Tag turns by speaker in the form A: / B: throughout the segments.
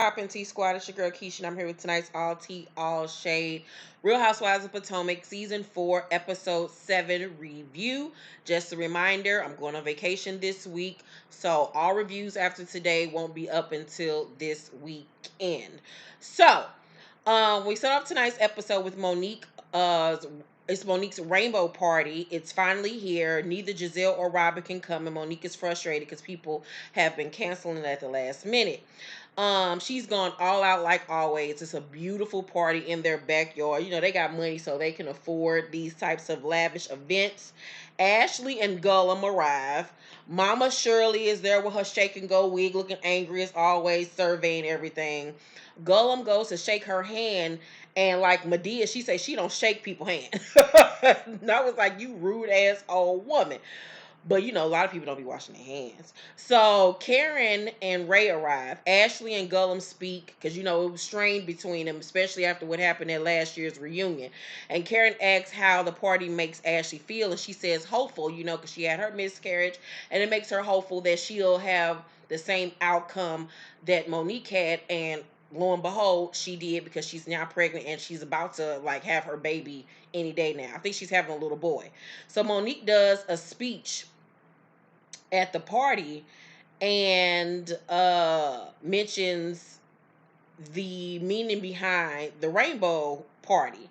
A: Poppin' Tea Squad, it's your girl Keisha, and I'm here with tonight's All Tea, All Shade Real Housewives of Potomac Season 4, Episode 7 review. Just a reminder, I'm going on vacation this week, so all reviews after today won't be up until this weekend. So, we start off tonight's episode with Monique. It's Monique's rainbow party. It's finally here. Neither Gizelle or Robert can come, and Monique is frustrated because people have been canceling at the last minute. She's gone all out like always. It's a beautiful party in their backyard. You know, they got money so they can afford these types of lavish events. Ashley and Gullum arrive. Mama Shirley is there with her shake and go wig, looking angry as always, surveying everything. Gullum goes to shake her hand, and like Medea, she says she don't shake people's hand. And I was like, you rude ass old woman. But you know, a lot of people don't be washing their hands. So Karen and Ray arrive. Ashley and Gullum speak because you know it was strained between them, especially after what happened at last year's reunion. And Karen asks how the party makes Ashley feel, and she says hopeful, you know, because she had her miscarriage, and it makes her hopeful that she'll have the same outcome that Monique had. And lo and behold, she did, because she's now pregnant and she's about to like have her baby any day now. I think she's having a little boy. So Monique does a speech at the party and mentions the meaning behind the rainbow party.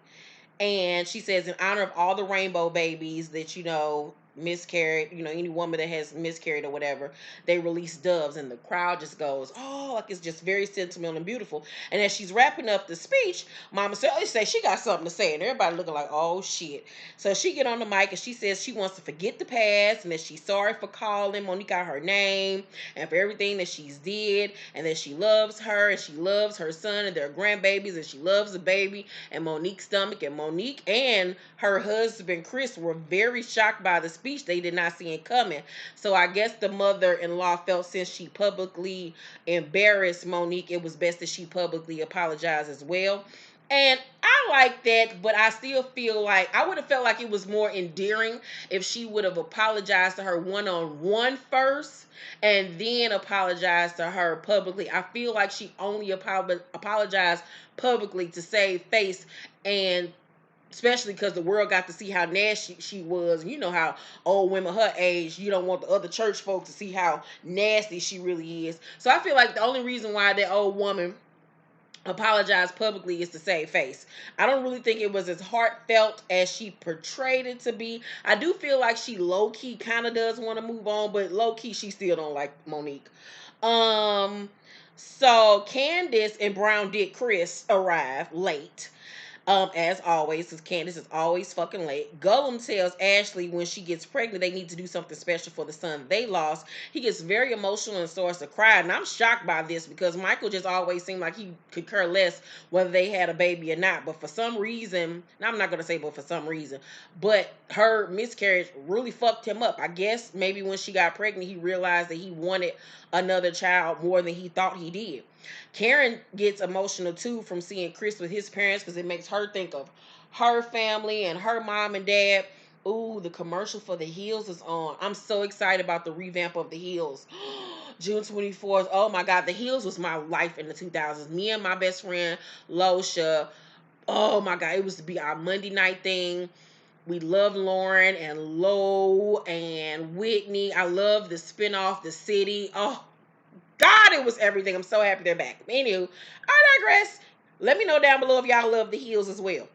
A: And she says, in honor of all the rainbow babies that, you know, miscarried, you know, any woman that has miscarried or whatever, they release doves. And the crowd just goes, oh, like it's just very sentimental and beautiful. And as she's wrapping up the speech, Mama Shirley say she got something to say. And everybody looking like, oh, shit. So she get on the mic and she says she wants to forget the past and that she's sorry for calling Monique got her name and for everything that she's did, and that she loves her and she loves her son and their grandbabies, and she loves the baby and Monique's stomach. And Monique and her husband Chris were very shocked by the speech. They did not see it coming. So I guess the mother-in-law felt since she publicly embarrassed Monique, it was best that she publicly apologize as well. And I like that, but I still feel like I would have felt like it was more endearing if she would have apologized to her one-on-one first and then apologized to her publicly. I feel like she only apologized publicly to save face, and especially because the world got to see how nasty she was. You know how old women her age, you don't want the other church folks to see how nasty she really is. So I feel like the only reason why that old woman apologized publicly is to save face. I don't really think it was as heartfelt as she portrayed it to be. I do feel like she low-key kind of does want to move on, but low-key she still don't like Monique. So Candiace and Brown Dick Chris arrive late. As always, because Candiace is always fucking late. Gullum tells Ashley when she gets pregnant they need to do something special for the son they lost. He gets very emotional and starts to cry, and I'm shocked by this because Michael just always seemed like he could care less whether they had a baby or not. But for some reason, I'm not gonna say but for some reason, but her miscarriage really fucked him up. I guess maybe when she got pregnant, he realized that he wanted another child more than he thought he did. Karen gets emotional too from seeing Chris with his parents because it makes her think of her family and her mom and dad. Ooh, the commercial for the Heels is on. I'm so excited about the revamp of the Heels. June 24th. Oh my God, the Heels was my life in the 2000s. Me and my best friend Losha. Oh my God, it was to be our Monday night thing. We loved Lauren and Lo and Whitney. I love the spinoff, The City. Oh God, it was everything. I'm so happy they're back. Anywho, I digress. Let me know down below if y'all love the Heels as well.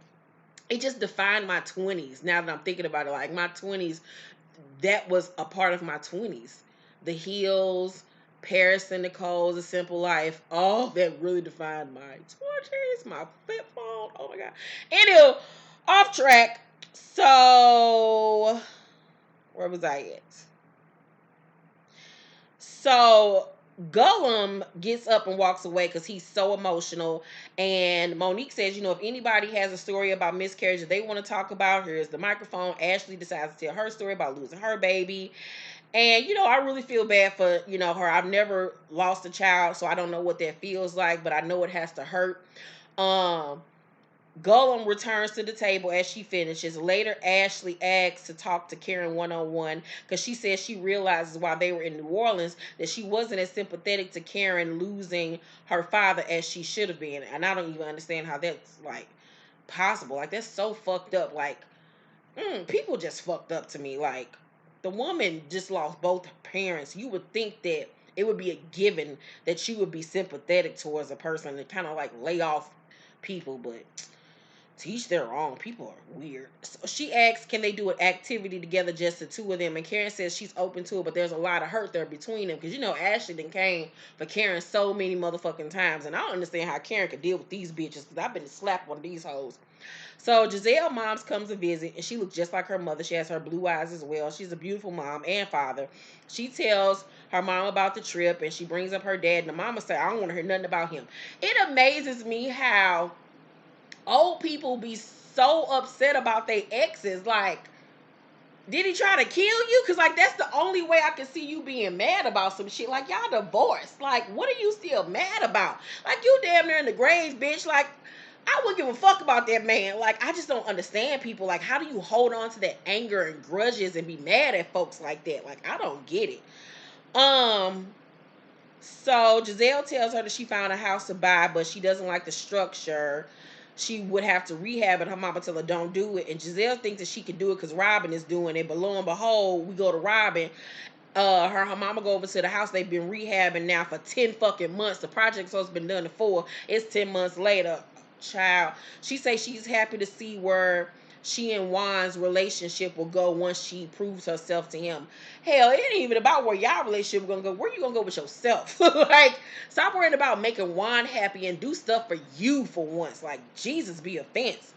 A: It just defined my 20s. Now that I'm thinking about it, like my 20s, that was a part of my 20s. The Heels, Paris and Nicole's A Simple Life. Oh, that really defined my 20s. My flip phone. Oh my God. Anywho, off track. So, where was I at? So Gullum gets up and walks away because he's so emotional. And Monique says, you know, if anybody has a story about miscarriage that they want to talk about, here's the microphone. Ashley decides to tell her story about losing her baby. And, you know, I really feel bad for, you know, her. I've never lost a child, so I don't know what that feels like, but I know it has to hurt. Um, Gollum returns to the table as she finishes. Later, Ashley asks to talk to Karen one on one because she says she realizes while they were in New Orleans that she wasn't as sympathetic to Karen losing her father as she should have been. And I don't even understand how that's like possible. Like, that's so fucked up. Like, people just fucked up to me. Like, the woman just lost both her parents. You would think that it would be a given that you would be sympathetic towards a person and kind of like lay off people, but teach their own. People are weird. So she asks, can they do an activity together, just the two of them? And Karen says she's open to it, but there's a lot of hurt there between them. Because you know Ashley done came for Karen so many motherfucking times. And I don't understand how Karen could deal with these bitches. Because I've been slapped on these hoes. So Gizelle moms comes to visit, and she looks just like her mother. She has her blue eyes as well. She's a beautiful mom and father. She tells her mom about the trip, and she brings up her dad. And the mama say, I don't want to hear nothing about him. It amazes me how old people be so upset about their exes. Like, did he try to kill you? Because, like, that's the only way I can see you being mad about some shit. Like, y'all divorced. Like, what are you still mad about? Like, you damn near in the grave, bitch. Like, I wouldn't give a fuck about that man. Like, I just don't understand people. Like, how do you hold on to that anger and grudges and be mad at folks like that? Like, I don't get it. Um, so Gizelle tells her that she found a house to buy, but she doesn't like the structure. She would have to rehab it. Her mama tell her don't do it. And Gizelle thinks that she can do it because Robin is doing it. But lo and behold, we go to Robin. Her mama go over to the house. They've been rehabbing now for 10 fucking months. The project's supposed to been done in 4. It's 10 months later. Child. She says she's happy to see where she and Juan's relationship will go once she proves herself to him. Hell, it ain't even about where y'all relationship gonna go. Where you gonna go with yourself? Like, stop worrying about making Juan happy and do stuff for you for once. Like, Jesus be offense.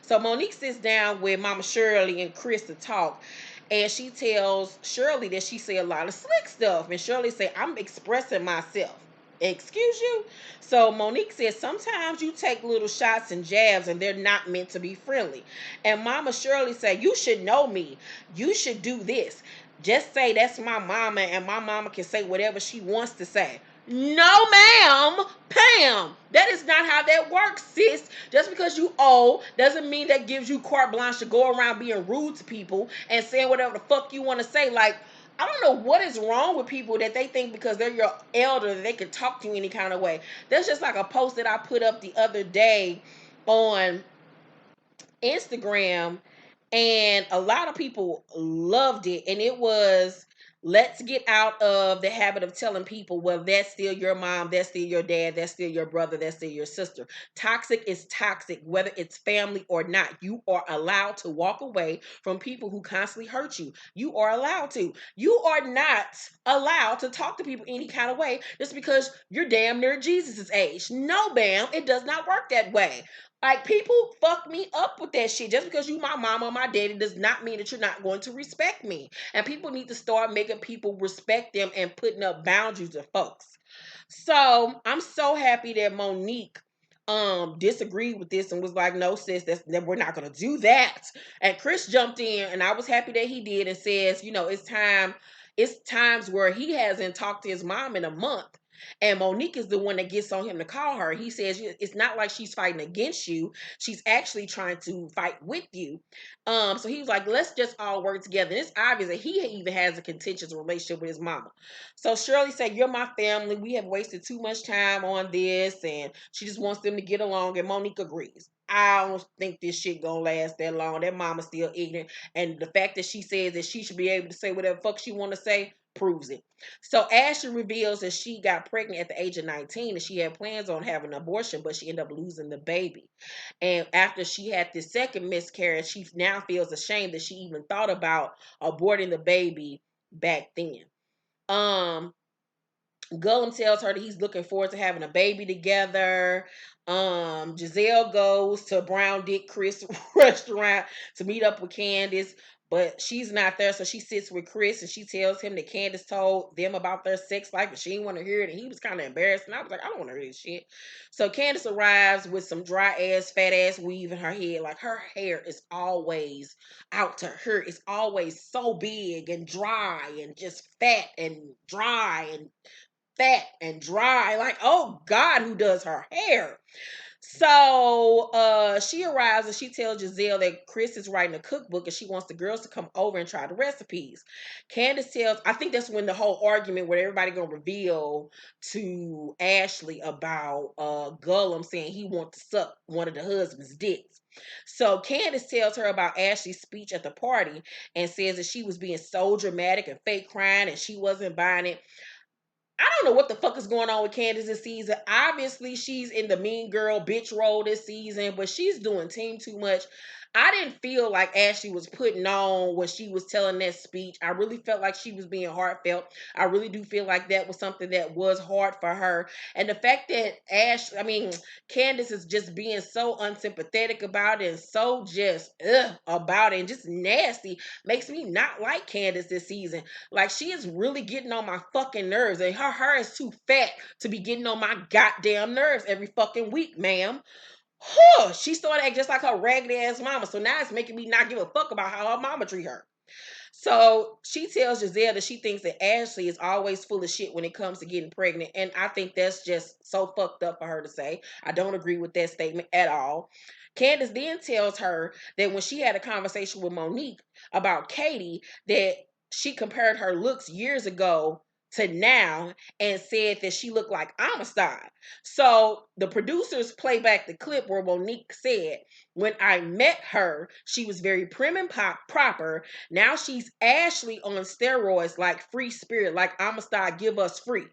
A: So Monique sits down with Mama Shirley and Chris to talk. And she tells Shirley that she say a lot of slick stuff. And Shirley say, I'm expressing myself. Excuse you? So Monique says, sometimes you take little shots and jabs and they're not meant to be friendly. And Mama Shirley said, you should know me. You should do this. Just say that's my mama and my mama can say whatever she wants to say. No, ma'am. Pam. That is not how that works, sis. Just because you old doesn't mean that gives you carte blanche to go around being rude to people and saying whatever the fuck you want to say. Like, I don't know what is wrong with people that they think because they're your elder that they can talk to you any kind of way. That's just like a post that I put up the other day on Instagram, and a lot of people loved it. And it was, let's get out of the habit of telling people, well, that's still your mom, that's still your dad, that's still your brother, that's still your sister. Toxic is toxic, whether it's family or not. You are allowed to walk away from people who constantly hurt you. You are allowed to. You are not allowed to talk to people any kind of way just because you're damn near Jesus's age. No, bam, it does not work that way. Like, people fuck me up with that shit. Just because you my mama or my daddy does not mean that you're not going to respect me. And people need to start making people respect them and putting up boundaries to folks. So I'm so happy that Monique disagreed with this and was like, no, sis, that we're not gonna do that. And Chris jumped in, and I was happy that he did, and says, you know, it's times where he hasn't talked to his mom in a month. And Monique is the one that gets on him to call her. He says, it's not like she's fighting against you. She's actually trying to fight with you. So he was like, let's just all work together. And it's obvious that he even has a contentious relationship with his mama. So Shirley said, you're my family. We have wasted too much time on this. And she just wants them to get along. And Monique agrees. I don't think this shit gonna last that long. That mama's still ignorant. And the fact that she says that she should be able to say whatever fuck she want to say proves it. So Ashley reveals that she got pregnant at the age of 19 and she had plans on having an abortion, but she ended up losing the baby. And after she had this second miscarriage, she now feels ashamed that she even thought about aborting the baby back then. Um, Gullum tells her that he's looking forward to having a baby together. Gizelle goes to Brown Dick Chris restaurant to meet up with Candiace, but she's not there, so she sits with Chris and she tells him that Candiace told them about their sex life and she didn't want to hear it, and he was kind of embarrassed. And I was like, I don't want to hear this shit. So Candiace arrives with some dry ass, fat ass weave in her head. Like, her hair is always out to her. It's always so big and dry and just fat and dry and fat and dry. Like, oh God, who does her hair? So she arrives and she tells Gizelle that Chris is writing a cookbook and she wants the girls to come over and try the recipes. Candiace tells, I think that's when the whole argument where everybody gonna reveal to Ashley about Gullum saying he wants to suck one of the husband's dicks. So Candiace tells her about Ashley's speech at the party and says that she was being so dramatic and fake crying and she wasn't buying it. I don't know what the fuck is going on with Candiace this season. Obviously, she's in the mean girl bitch role this season, but she's doing team too much. I didn't feel like Ashley was putting on when she was telling that speech. I really felt like she was being heartfelt. I really do feel like that was something that was hard for her. And the fact that Candiace is just being so unsympathetic about it and so just about it and just nasty makes me not like Candiace this season. Like she is really getting on my fucking nerves, and her hair is too fat to be getting on my goddamn nerves every fucking week, ma'am. Huh, she started acting just like her raggedy ass mama. So now it's making me not give a fuck about how her mama treat her. So she tells Gizelle that she thinks that Ashley is always full of shit when it comes to getting pregnant. And I think that's just so fucked up for her to say. I don't agree with that statement at all. Candiace then tells her that when she had a conversation with Monique about Katie, that she compared her looks years ago to now and said that she looked like Amistad. So the producers play back the clip where Monique said, when I met her, she was very prim and proper. Now she's Ashley on steroids, like free spirit, like Amistad give us free.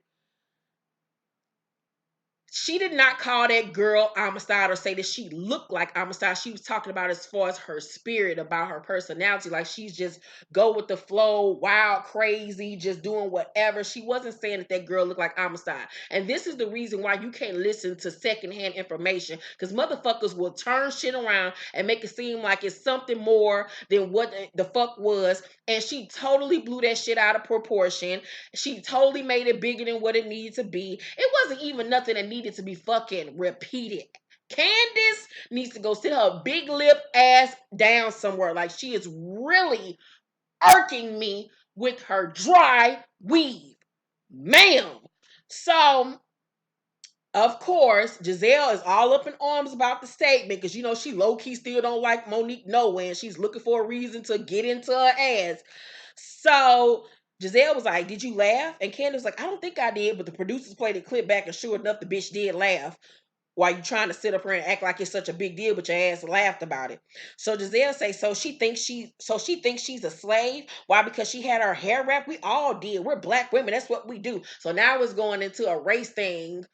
A: She did not call that girl Amistad or say that she looked like Amistad. She was talking about as far as her spirit, about her personality. Like she's just go with the flow, wild, crazy, just doing whatever. She wasn't saying that that girl looked like Amistad. And this is the reason why you can't listen to secondhand information, because motherfuckers will turn shit around and make it seem like it's something more than what the fuck was. And she totally blew that shit out of proportion. She totally made it bigger than what it needed to be. It wasn't even nothing that needed to be fucking repeated. Candiace needs to go sit her big lip ass down somewhere. Like she is really irking me with her dry weave. Ma'am. So of course, Gizelle is all up in arms about the statement because you know she low-key still don't like Monique nowhere and she's looking for a reason to get into her ass. So Gizelle was like, "Did you laugh?" And Candace was like, "I don't think I did," but the producers played the clip back and sure enough, the bitch did laugh. While you trying to sit up here and act like it's such a big deal, but your ass laughed about it. So Giselle say, she thinks she's a slave. Why? Because she had her hair wrapped. We all did. We're black women. That's what we do. So now it's going into a race thing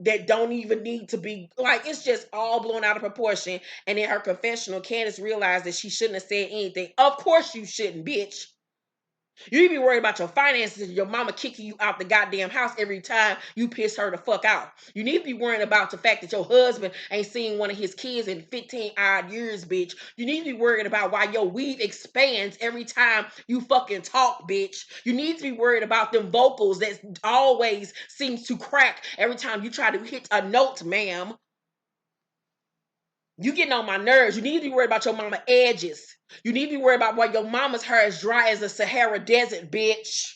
A: that don't even need to be, like, it's just all blown out of proportion. And in her confessional, Candace realized that she shouldn't have said anything. Of course you shouldn't, bitch. You need to be worried about your finances and your mama kicking you out the goddamn house every time you piss her the fuck out. You need to be worrying about the fact that your husband ain't seen one of his kids in 15 odd years, bitch. You need to be worried about why your weave expands every time you fucking talk, bitch. You need to be worried about them vocals that always seems to crack every time you try to hit a note, ma'am. You getting on my nerves. You need to be worried about your mama edges. You need to be worried about why your mama's hair is dry as a Sahara desert, bitch.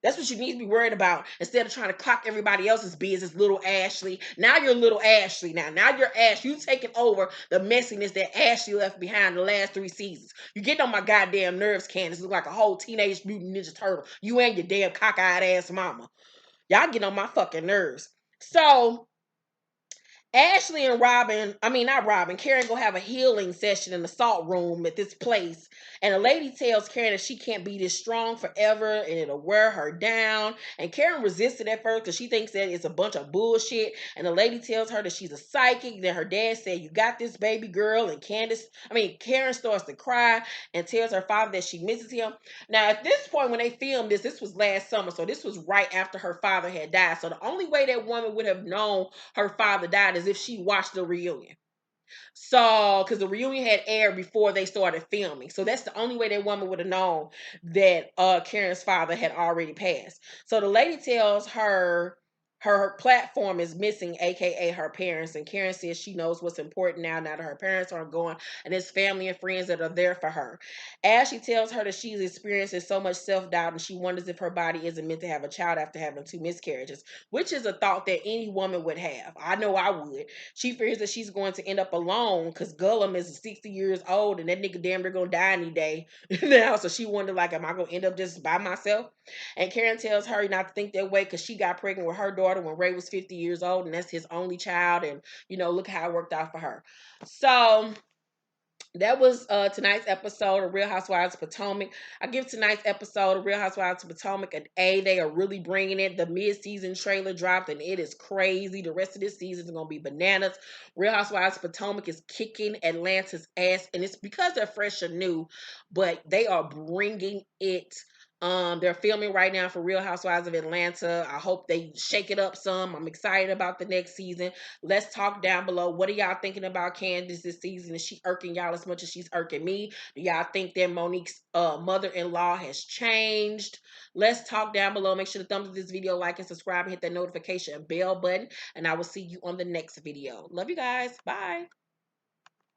A: That's what you need to be worried about instead of trying to clock everybody else's business, little Ashley. Now you're little Ashley. Now you're Ash. You taking over the messiness that Ashley left behind the last 3 seasons. You getting on my goddamn nerves, Candace. You look like a whole teenage mutant ninja turtle. You and your damn cockeyed ass mama. Y'all get on my fucking nerves. So Ashley and Robin, I mean not Robin, Karen go have a healing session in the salt room at this place. And a lady tells Karen that she can't be this strong forever and it'll wear her down. And Karen resisted at first because she thinks that it's a bunch of bullshit. And the lady tells her that she's a psychic, that her dad said, "You got this, baby girl." And Karen starts to cry and tells her father that she misses him. Now, at this point, when they filmed this was last summer. So this was right after her father had died. So the only way that woman would have known her father died as if she watched the reunion. So, because the reunion had aired before they started filming. So that's the only way that woman would have known that Karen's father had already passed. So the lady tells her her platform is missing, aka her parents. And Karen says she knows what's important now that her parents aren't going, and it's family and friends that are there for her. Ashley tells her that she's experiencing so much self-doubt and she wonders if her body isn't meant to have a child after having 2 miscarriages, which is a thought that any woman would have. I know I would. She fears that she's going to end up alone because Gullum is 60 years old and that nigga damn near gonna die any day now. So she wondered, like, am I gonna end up just by myself? And Karen tells her not to think that way because she got pregnant with her daughter when Ray was 50 years old, and that's his only child. And look how it worked out for her. So that was tonight's episode of Real Housewives of Potomac. I give tonight's episode of Real Housewives of Potomac an A. They are really bringing it. The mid-season trailer dropped and it is crazy. The rest of this season is going to be bananas. Real Housewives of Potomac is kicking Atlanta's ass, and it's because they're fresh and new, but they are bringing it. They're filming right now for Real Housewives of Atlanta. I hope they shake it up some. I'm excited about the next season. Let's talk down below. What are y'all thinking about Candiace this season? Is she irking y'all as much as she's irking me? Do y'all think that Monique's mother-in-law has changed? Let's talk down below. Make sure to thumbs up this video, like and subscribe, and hit that notification bell button. And I will see you on the next video. Love you guys. Bye.